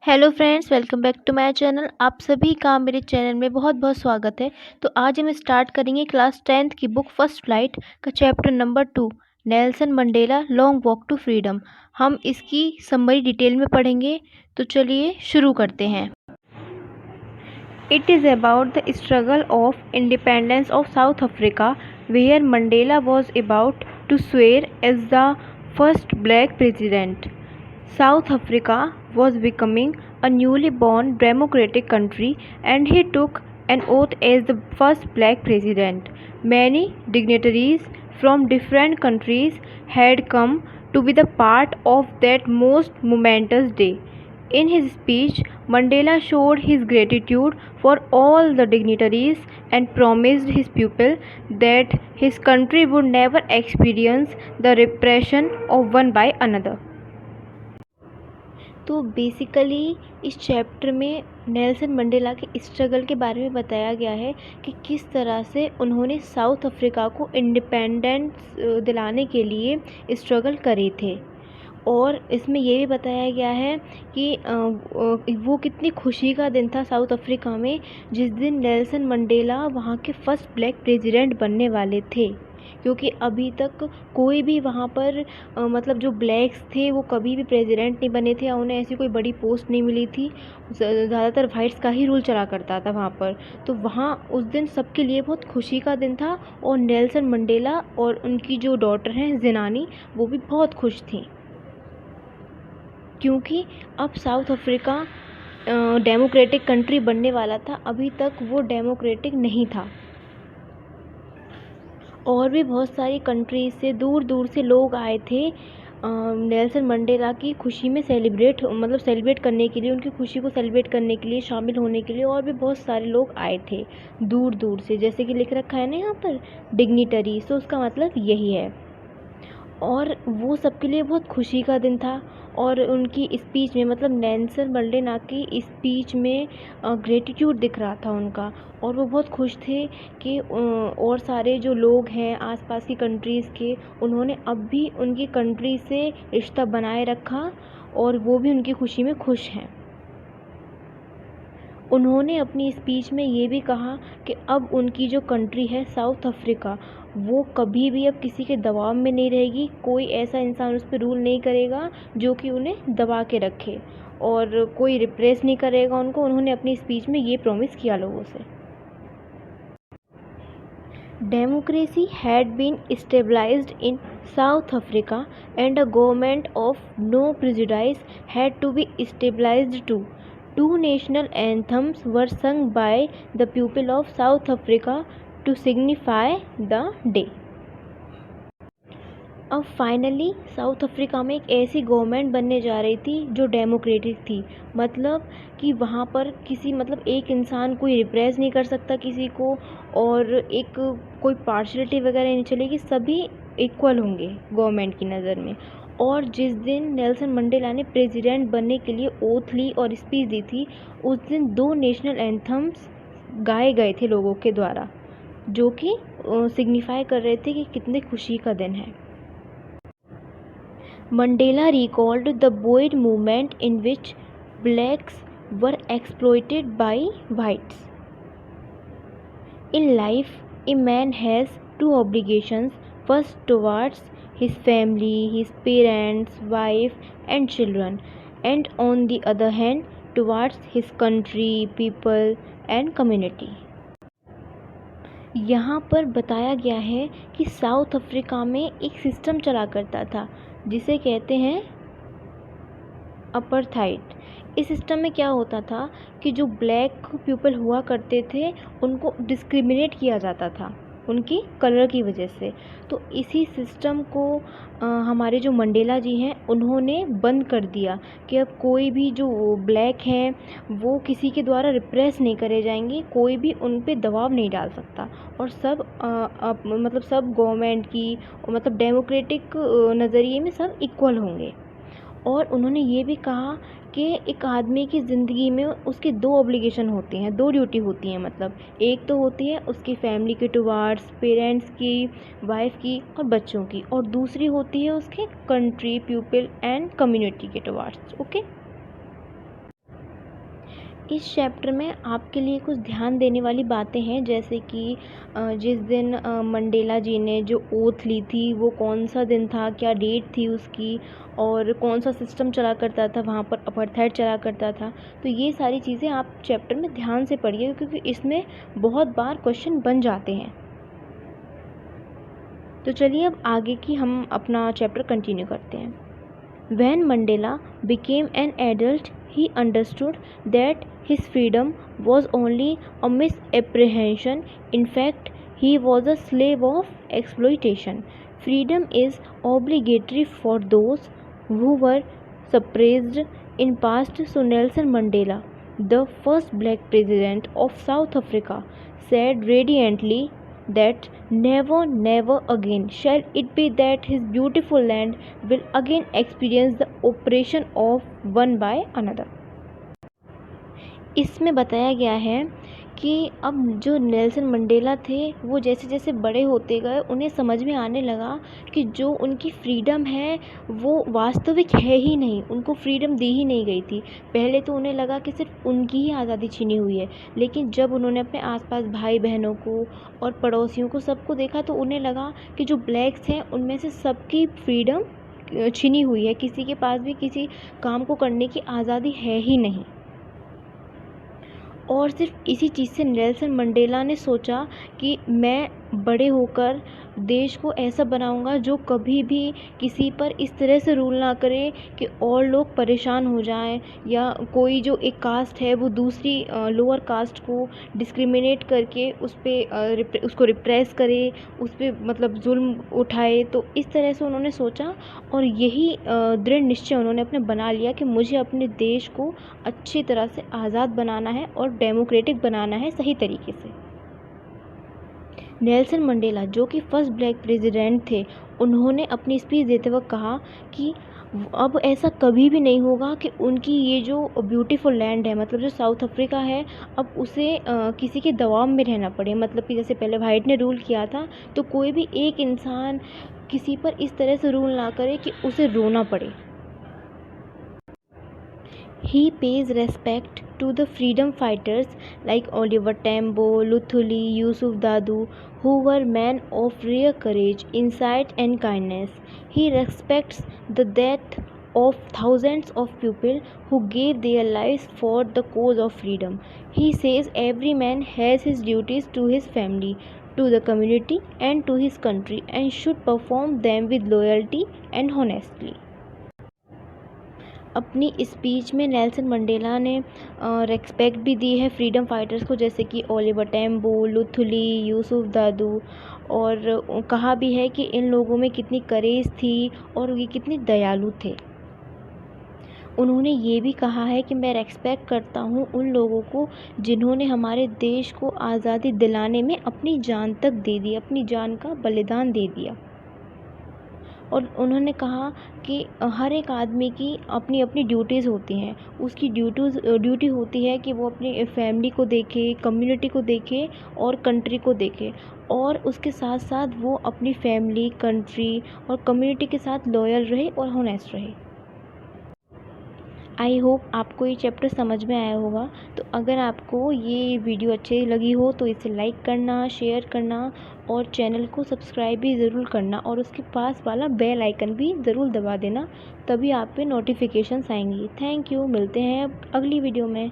Hello friends, welcome back to my channel. आप सभी का मेरे चैनल में बहुत बहुत स्वागत है। तो आज हम स्टार्ट करेंगे क्लास 10th की बुक फर्स्ट फ्लाइट का chapter number 2, Nelson Mandela long walk to freedom. हम इसकी समरी डिटेल में पढ़ेंगे। तो चलिए शुरू करते हैं। It is about the struggle of independence of South Africa, where Mandela was about to swear as the first black president. South Africa was becoming a newly born democratic country, and he took an oath as the first black president. Many dignitaries from different countries had come to be the part of that most momentous day. In his speech, Mandela showed his gratitude for all the dignitaries and promised his people that his country would never experience the repression of one by another. तो basically इस chapter में Nelson Mandela के struggle के बारे में बताया गया है कि किस तरह से उन्होंने साउथ अफ्रीका को इंडिपेंडेंस दिलाने के लिए स्ट्रगल करे थे। और इसमें ये भी बताया गया है कि वो कितनी खुशी का दिन था साउथ अफ्रीका में जिस दिन नेल्सन मंडेला वहाँ के फर्स्ट ब्लैक प्रेसिडेंट बनने वाले थे, क्योंकि अभी तक कोई भी वहाँ पर मतलब जो ब्लैक्स थे वो कभी भी प्रेसिडेंट नहीं बने थे या उन्हें ऐसी कोई बड़ी पोस्ट नहीं मिली थी। ज़्यादातर वाइट्स का ही रूल चला करता था वहाँ पर। तो वहाँ उस दिन सबके लिए बहुत खुशी का दिन था और नेल्सन मंडेला और उनकी जो डॉटर हैं ज़िनानी, वो भी बहुत खुश थी, क्योंकि अब साउथ अफ्रीका डेमोक्रेटिक कंट्री बनने वाला था। अभी तक वो डेमोक्रेटिक नहीं था और भी बहुत सारी कंट्रीज से दूर दूर से लोग आए थे नेल्सन मंडेला की खुशी में सेलिब्रेट करने के लिए, उनकी खुशी को सेलिब्रेट करने के लिए, शामिल होने के लिए। और भी बहुत सारे लोग आए थे दूर दूर से, जैसे कि लिख रखा है ना यहाँ पर डिग्निटरी, तो उसका मतलब यही है। और वो सबके लिए बहुत खुशी का दिन था। और उनकी स्पीच में मतलब नेल्सन मंडेला की स्पीच में ग्रेटिट्यूड दिख रहा था उनका, और वो बहुत खुश थे कि और सारे जो लोग हैं आसपास की कंट्रीज़ के, उन्होंने अब भी उनकी कंट्री से रिश्ता बनाए रखा और वो भी उनकी खुशी में खुश हैं। उन्होंने अपनी स्पीच में ये भी कहा कि अब उनकी जो कंट्री है साउथ अफ्रीका, वो कभी भी अब किसी के दबाव में नहीं रहेगी। कोई ऐसा इंसान उस पर रूल नहीं करेगा जो कि उन्हें दबा के रखे, और कोई रिप्रेस नहीं करेगा उनको। उन्होंने अपनी स्पीच में ये प्रॉमिस किया लोगों से। Democracy had been stabilized in South Africa and a government of no prejudice had to be stabilized too. Two national anthems were sung by the people of South Africa to signify the day. अब finally south Africa में एक ऐसी government बनने जा रही थी जो democratic थी, मतलब कि वहाँ पर किसी एक इंसान कोई रिप्रेस नहीं कर सकता किसी को, और एक कोई पार्शलिटी वगैरह नहीं चलेगी, सभी इक्वल होंगे गवर्नमेंट की नज़र में। और जिस दिन नेल्सन मंडेला ने प्रेसिडेंट बनने के लिए ओथ ली और स्पीच दी थी, उस दिन 2 नेशनल एंथम्स गाए गए थे लोगों के द्वारा, जो कि सिग्निफाई कर रहे थे कि कितने खुशी का दिन है। Mandela recalled the Boer movement in which blacks were exploited by whites. In life, a man has 2 obligations: first towards his family, his parents, wife and children, and on the other hand towards his country, people and community. यहाँ पर बताया गया है कि south Africa में एक system चला करता था जिसे कहते हैं अपार्थाइड। इस सिस्टम में क्या होता था कि जो ब्लैक पीपल हुआ करते थे उनको डिस्क्रिमिनेट किया जाता था उनकी कलर की वजह से। तो इसी सिस्टम को हमारे जो मंडेला जी हैं उन्होंने बंद कर दिया कि अब कोई भी जो ब्लैक हैं वो किसी के द्वारा रिप्रेस नहीं करे जाएंगे, कोई भी उन पे दबाव नहीं डाल सकता, और सब सब गवर्नमेंट की डेमोक्रेटिक नज़रिए में सब इक्वल होंगे। और उन्होंने ये भी कहा कि एक आदमी की ज़िंदगी में उसकी 2 ऑब्लिगेशन होती हैं, 2 ड्यूटी होती हैं। एक तो होती है उसकी फैमिली के टुवार्ड्स, पेरेंट्स की, वाइफ की और बच्चों की, और दूसरी होती है उसके कंट्री, पीपल एंड कम्युनिटी के टुवार्ड्स। ओके, इस चैप्टर में आपके लिए कुछ ध्यान देने वाली बातें हैं, जैसे कि जिस दिन मंडेला जी ने जो ओथ ली थी वो कौन सा दिन था, क्या डेट थी उसकी, और कौन सा सिस्टम चला करता था वहाँ पर, अपार्थाइड चला करता था। तो ये सारी चीज़ें आप चैप्टर में ध्यान से पढ़िए, क्योंकि इसमें बहुत बार क्वेश्चन बन जाते हैं। तो चलिए अब आगे की हम अपना चैप्टर कंटिन्यू करते हैं। When Mandela became an adult, he understood that his freedom was only a misapprehension. In fact, he was a slave of exploitation. Freedom is obligatory for those who were suppressed in past. So Nelson Mandela, the first black president of South Africa, said radiantly that never again shall it be that his beautiful land will again experience the oppression of one by another. इसमें बताया गया है कि अब जो Nelson Mandela थे वो जैसे जैसे बड़े होते गए उन्हें समझ में आने लगा कि जो उनकी फ्रीडम है वो वास्तविक है ही नहीं, उनको फ्रीडम दी ही नहीं गई थी। पहले तो उन्हें लगा कि सिर्फ उनकी ही आज़ादी छीनी हुई है, लेकिन जब उन्होंने अपने आसपास भाई बहनों को और पड़ोसियों को सबको देखा तो उन्हें लगा कि जो ब्लैक्स हैं उनमें से सबकी फ्रीडम छीनी हुई है, किसी के पास भी किसी काम को करने की आज़ादी है ही नहीं। और सिर्फ इसी चीज़ से नेल्सन मंडेला ने सोचा कि मैं बड़े होकर देश को ऐसा बनाऊंगा जो कभी भी किसी पर इस तरह से रूल ना करे कि और लोग परेशान हो जाएं, या कोई जो एक कास्ट है वो दूसरी लोअर कास्ट को डिस्क्रिमिनेट करके उसको रिप्रेस करे, उस पर मतलब जुल्म उठाए। तो इस तरह से उन्होंने सोचा और यही दृढ़ निश्चय उन्होंने अपने बना लिया कि मुझे अपने देश को अच्छी तरह से आज़ाद बनाना है और डेमोक्रेटिक बनाना है सही तरीके से। नेल्सन मंडेला जो कि फर्स्ट ब्लैक प्रेसिडेंट थे, उन्होंने अपनी स्पीच देते वक्त कहा कि अब ऐसा कभी भी नहीं होगा कि उनकी ये जो ब्यूटीफुल लैंड है, मतलब जो साउथ अफ्रीका है, अब उसे किसी के दबाव में रहना पड़े। मतलब कि जैसे पहले वाइट ने रूल किया था, तो कोई भी एक इंसान किसी पर इस तरह से रूल ना करे कि उसे रोना पड़े। He pays respect to the freedom fighters like Oliver Tambo, Luthuli, Yusuf Dadu, who were men of rare courage, insight and kindness. He respects the death of thousands of people who gave their lives for the cause of freedom. He says every man has his duties to his family, to the community and to his country, and should perform them with loyalty and honestly. अपनी speech में Nelson Mandela ने respect भी दी है freedom fighters को, जैसे कि Oliver Tambo, Luthuli, Yusuf दादू, और कहा भी है कि इन लोगों में कितनी करेज थी और ये कितने दयालु थे। उन्होंने ये भी कहा है कि मैं रेस्पेक्ट करता हूँ उन लोगों को जिन्होंने हमारे देश को आज़ादी दिलाने में अपनी जान तक दे दी, अपनी जान का बलिदान दे दिया। और उन्होंने कहा कि हर एक आदमी की अपनी अपनी ड्यूटीज़ होती हैं, उसकी ड्यूटी होती है कि वो अपनी फैमिली को देखे, कम्युनिटी को देखे और कंट्री को देखे, और उसके साथ साथ वो अपनी फैमिली, कंट्री और कम्युनिटी के साथ लॉयल रहे और होनेस्ट रहे। आई होप आपको ये चैप्टर समझ में आया होगा। तो अगर आपको ये वीडियो अच्छी लगी हो तो इसे लाइक करना, शेयर करना और चैनल को सब्सक्राइब भी ज़रूर करना, और उसके पास वाला बेल आइकन भी ज़रूर दबा देना, तभी आप पे नोटिफिकेशंस आएंगी। थैंक यू, मिलते हैं अगली वीडियो में।